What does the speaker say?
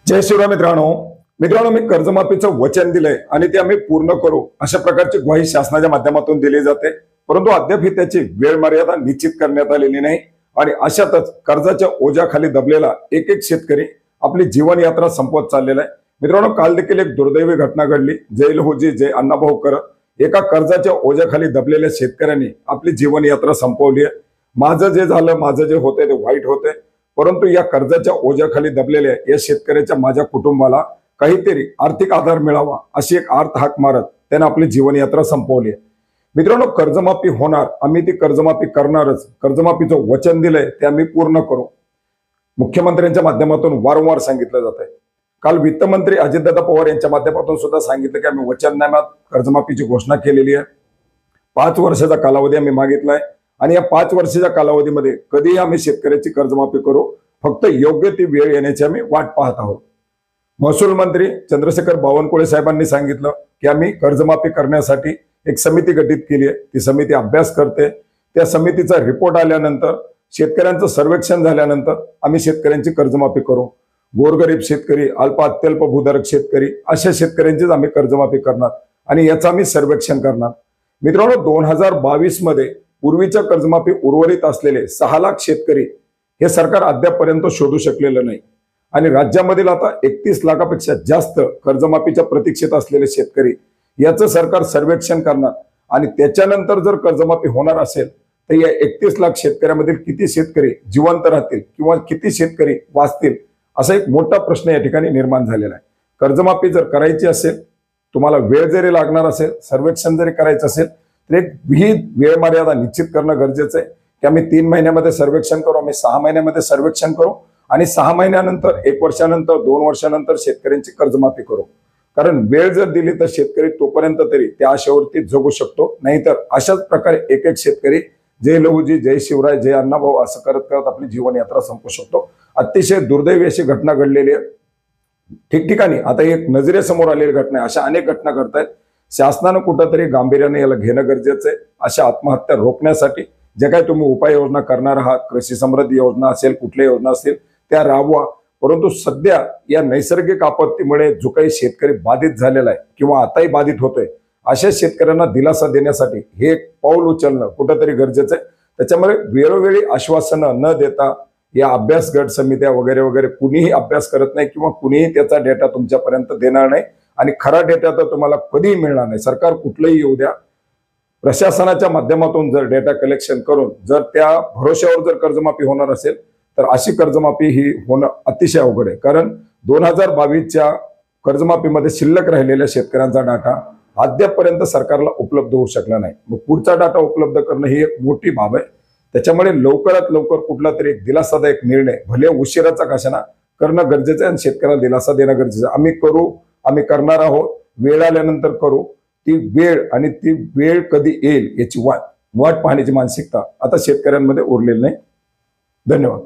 जय शिवराय मित्रांनो मी कर्जमाफीचं वचन दिलंय आणि ते आम्ही पूर्ण करू अशा प्रकारची ग्वाही शासनाच्या माध्यमातून दिली जाते। परंतु अद्याप ही त्याची वेळ मर्यादा निश्चित करण्यात आलेली नाही आणि अशातच कर्जाच्या ओझ्याखाली दबलेला एक एक शेतकरी आपली जीवन यात्रा संपवत चाललेला आहे। मित्रांनो, काल देखील एक दुर्दैवी घटना घडली। जय लहुजी जय अण्णाभाऊ करत एका कर्जाच्या ओझ्याखाली दबलेल्या शेतकऱ्यांनी आपली जीवन यात्रा संपवली आहे। माझं जे झालं, माझं जे होतंय ते वाईट होतंय, परंतु या कर्जाच्या ओझ्याखाली दबलेल्या या शेतकऱ्याच्या माझ्या कुटुंबाला काहीतरी आर्थिक आधार मिळावा अशी एक आर्त हाक मारत त्याने आपली जीवन यात्रा संपवली आहे। मित्रांनो, कर्जमाफी होणार, आम्ही ती कर्जमाफी करणारच। कर्जमाफीचं वचन दिलंय ते आम्ही पूर्ण करू, मुख्यमंत्र्यांच्या माध्यमातून वारंवार सांगितलं जात आहे। काल वित्तमंत्री अजितदादा पवार यांच्या माध्यमातून सुद्धा सांगितलं की आम्ही वचननाम्यात कर्जमाफीची घोषणा केलेली आहे। 5 वर्षाचा कालावधी आम्ही मागितलाय आणि या 5 वर्षाच्या कालावधीमध्ये कधीही आम्ही शेतकऱ्याची कर्जमाफी करू, फक्त योग्य ती वेळ येण्याची आम्ही वाट पाहत आहोत। महसूल मंत्री चंद्रशेखर बावनकुळे साहेबांनी सांगितलं की आम्ही कर्जमाफी करण्यासाठी एक समिती गठीत केली आहे। ती समिती अभ्यास करते, त्या समितीचा रिपोर्ट आल्यानंतर, शेतकऱ्यांचं सर्वेक्षण झाल्यानंतर आम्ही शेतकऱ्यांची कर्जमाफी करू। गोरगरीब शेतकरी, अल्प अत्यल्प भूधारक शेतकरी अशा शेतकऱ्यांचीच आम्ही कर्जमाफी करणार आणि याचं आम्ही सर्वेक्षण करणार। मित्रांनो, 2022 मध्ये पूर्वीच्या कर्जमाफी उर्वरित असलेले 6 लाख शेतकरी हे सरकार अद्यापपर्यंत शोधू शकलेलं नाही आणि राज्यामधील आता 31 लाखापेक्षा जास्त कर्जमाफीच्या प्रतीक्षेत असलेले शेतकरी याचं सरकार सर्वेक्षण करणार आणि त्याच्यानंतर जर कर्जमाफी होणार असेल तर या 31 लाख शेतकऱ्यांमधील किती शेतकरी जिवंत राहतील किंवा किती शेतकरी वाचतील असा एक मोठा प्रश्न या ठिकाणी निर्माण झालेला आहे। कर्जमाफी जर करायची असेल, तुम्हाला वेळ जरी लागणार असेल, सर्वेक्षण जरी करायचं असेल तर एक विहित वेळ मर्यादा निश्चित करणं गरजेचं आहे की आम्ही 3 महिन्यामध्ये सर्वेक्षण करू, आम्ही 6 महिन्यामध्ये सर्वेक्षण करू आणि 6 महिन्यानंतर, 1 वर्षानंतर, 2 वर्षानंतर शेतकऱ्यांची कर्जमाफी करू। कारण वेळ जर दिली तर शेतकरी तोपर्यंत तरी त्या आशेवरती जगू शकतो, नाहीतर अशाच प्रकारे एक एक शेतकरी जय लहुजी जय शिवराय जय अण्णाभाऊ असं करत करत आपली जीवन यात्रा संपवू शकतो। अतिशय दुर्दैवी अशी घटना घडलेली आहे ठिकठिकाणी। आता एक नजरेसमोर आलेली घटना आहे, अशा अनेक घटना घडतायत। शासनानं कुठंतरी गांभीर्याने याला घेणं गरजेचं आहे। अशा आत्महत्या रोखण्यासाठी जे काही तुम्ही उपाययोजना करणार आहात, कृषी समृद्धी योजना असेल, कुठल्या योजना असेल त्या राबवा। परंतु सध्या या नैसर्गिक आपत्तीमुळे जो काही शेतकरी बाधित झालेला आहे किंवा आताही बाधित होतोय, अशा शेतकऱ्यांना दिलासा देण्यासाठी हे एक पाऊल उचलणं कुठंतरी गरजेचं आहे। त्याच्यामुळे वेळोवेळी आश्वासनं न देता या अभ्यास गट समित्या वगैरे वगैरे कुणीही अभ्यास करत नाही किंवा कुणीही त्याचा डेटा तुमच्यापर्यंत देणार नाही आणि खरा डेटा तर तुम्हाला कधीही मिळणार नाही। सरकार कुठलंही येऊ द्या, प्रशासनाच्या माध्यमातून जर डेटा कलेक्शन करून जर त्या भरोश्यावर जर कर्जमाफी होणार असेल तर अशी कर्जमाफी ही होणं अतिशय अवघड आहे। कारण 2022च्या कर्जमाफीमध्ये शिल्लक राहिलेल्या शेतकऱ्यांचा डाटा अद्यापपर्यंत सरकारला उपलब्ध होऊ शकला नाही। मग पुढचा डाटा उपलब्ध करणं ही एक मोठी बाब आहे। त्याच्यामुळे लवकरात लवकर कुठला तरी एक दिलासादायक निर्णय, भले उशिराचा कशाना, करणं गरजेचं आहे आणि शेतकऱ्याला दिलासा देणं गरजेचं आहे। आम्ही करू, आम्ही करणार आहोत, वेळ आल्यानंतर करू। ती वेळ आणि ती वेळ कधी येईल याची वाट पाहण्याची मानसिकता आता शेतकऱ्यांमध्ये उरलेली नाही। धन्यवाद।